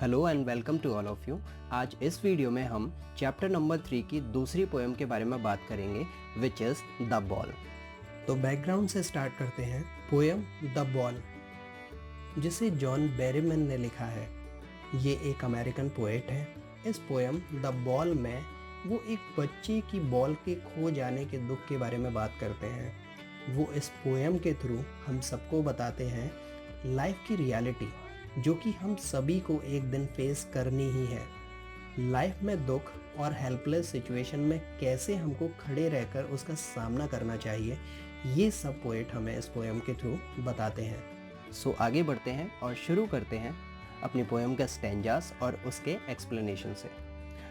Hello and welcome to all of you. आज इस video में हम चैप्टर नंबर 3 की दूसरी पोएम के बारे में बात करेंगे विच इज़ द बॉल। तो बैकग्राउंड से स्टार्ट करते हैं। पोएम द बॉल, जिसे जॉन बेरिमन ने लिखा है। ये एक अमेरिकन पोएट है। इस पोएम द बॉल में वो एक बच्चे की बॉल के खो जाने के दुख के बारे में बात करते हैं। वो इस पोएम के थ्रू हम सबको बताते हैं लाइफ की रियलिटी, जो कि हम सभी को एक दिन फेस करनी ही है। लाइफ में दुख और हेल्पलेस सिचुएशन में कैसे हमको खड़े रहकर उसका सामना करना चाहिए, ये सब पोएट हमें इस पोएम के थ्रू बताते हैं। सो आगे बढ़ते हैं और शुरू करते हैं अपनी पोएम के स्टैंजास और उसके एक्सप्लेनेशन से।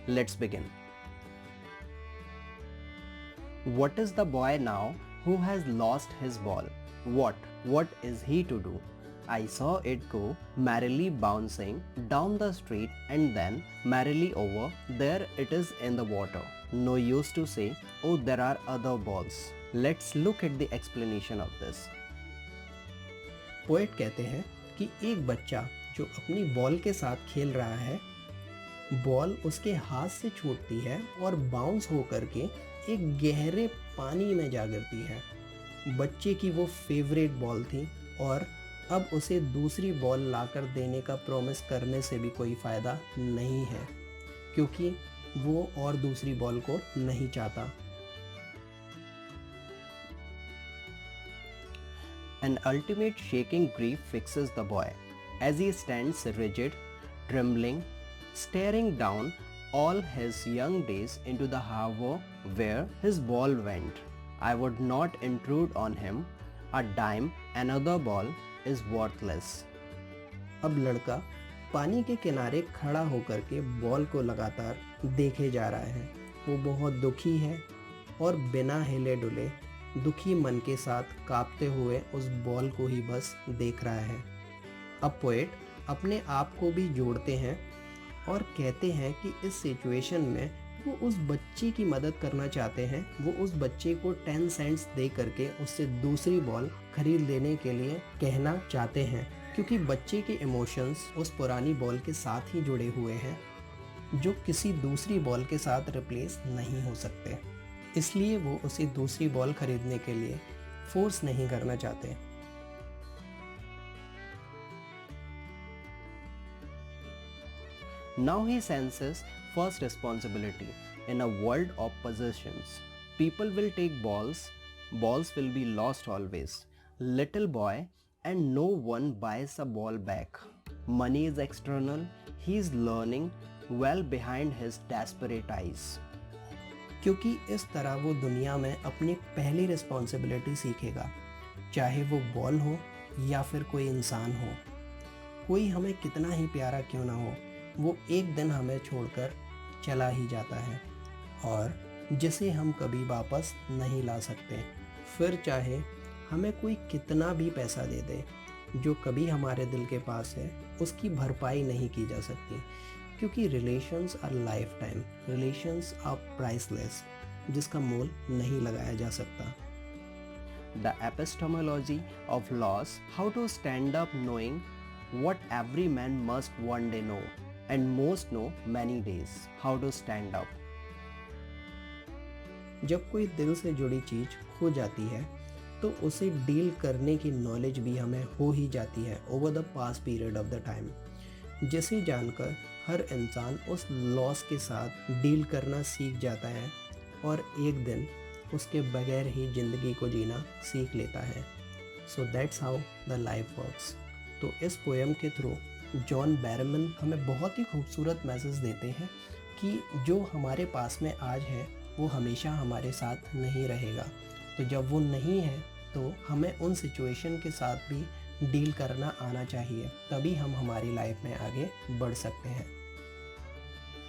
Let's begin. What is the boy now who has lost his ball? What is he to do? I saw it go merrily bouncing down the street and then merrily over. There it is in the water. No use to say, oh, there are other balls. Let's look at the explanation of this. Poet कहते हैं कि एक बच्चा जो अपनी ball के साथ खेल रहा है, बॉल उसके हाथ से छूटती है और बाउंस होकर के एक गहरे पानी में जा गिरती है। बच्चे की वो फेवरेट बॉल थी और अब उसे दूसरी बॉल लाकर देने का प्रॉमिस करने से भी कोई फ़ायदा नहीं है, क्योंकि वो और दूसरी बॉल को नहीं चाहता। An ultimate shaking grief fixes the boy as he stands rigid, trembling, staring down all his young days into the harbor where his ball went. I would not intrude on him a dime, another ball is worthless. अब लड़का पानी के किनारे खड़ा होकर के ball को लगातार देखे जा रहा है। वो बहुत दुखी है और बिना हिले डुले दुखी मन के साथ कांपते हुए उस बॉल को ही बस देख रहा है। अब पोएट अपने आप को भी जोड़ते हैं और कहते हैं कि इस सिचुएशन में वो उस बच्चे की मदद करना चाहते हैं। वो उस बच्चे को 10 सेंट्स दे करके उससे दूसरी बॉल खरीद लेने के लिए कहना चाहते हैं, क्योंकि बच्चे के इमोशंस उस पुरानी बॉल के साथ ही जुड़े हुए हैं, जो किसी दूसरी बॉल के साथ रिप्लेस नहीं हो सकते। इसलिए वो उसे दूसरी बॉल खरीदने के लिए फोर्स नहीं करना चाहते। Now he senses first responsibility in a world of possessions. People will take balls will be lost always. Little boy, and no one buys a ball back. Money is external, he is learning well behind his desperate eyes. क्योंकि इस तरह वो दुनिया में अपनी पहली responsibility सीखेगा, चाहे वो बॉल हो या फिर कोई इंसान हो। कोई हमें कितना ही प्यारा क्यों ना हो, वो एक दिन हमें छोड़कर चला ही जाता है और जिसे हम कभी वापस नहीं ला सकते। फिर चाहे हमें कोई कितना भी पैसा दे दे, जो कभी हमारे दिल के पास है, उसकी भरपाई नहीं की जा सकती, क्योंकि relations are lifetime, relations are priceless, जिसका मोल नहीं लगाया जा सकता। The epistemology of loss, how to stand up knowing what every man must one day know and most know many days. How to stand up. जब कोई दिल से जुड़ी चीज़ खो जाती है तो उसे डील करने की नॉलेज भी हमें हो ही जाती है over the past period of the time, जिसे जानकर हर इंसान उस लॉस के साथ डील करना सीख जाता है और एक दिन उसके बगैर ही ज़िंदगी को जीना सीख लेता है। So that's how the life works. तो इस पोएम के थ्रू जॉन बेरिमन हमें बहुत ही खूबसूरत मैसेज देते हैं कि जो हमारे पास में आज है वो हमेशा हमारे साथ नहीं रहेगा। तो जब वो नहीं है तो हमें उन सिचुएशन के साथ भी डील करना आना चाहिए, तभी हम हमारी लाइफ में आगे बढ़ सकते हैं।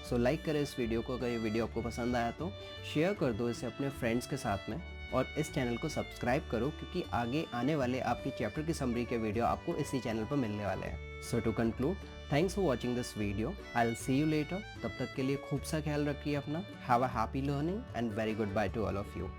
सो लाइक करें इस वीडियो को। अगर ये वीडियो आपको पसंद आया तो शेयर कर दो इसे अपने फ्रेंड्स के साथ में, और इस चैनल को सब्सक्राइब करो, क्योंकि आगे आने वाले आपकी चैप्टर की समरी के वीडियो आपको इसी चैनल पर मिलने वाले हैं। So to conclude, thanks for watching this video. I will see you later. तब तक के लिए खूब सा ख्याल रखिए अपना। Have a happy learning and very good bye to all of you.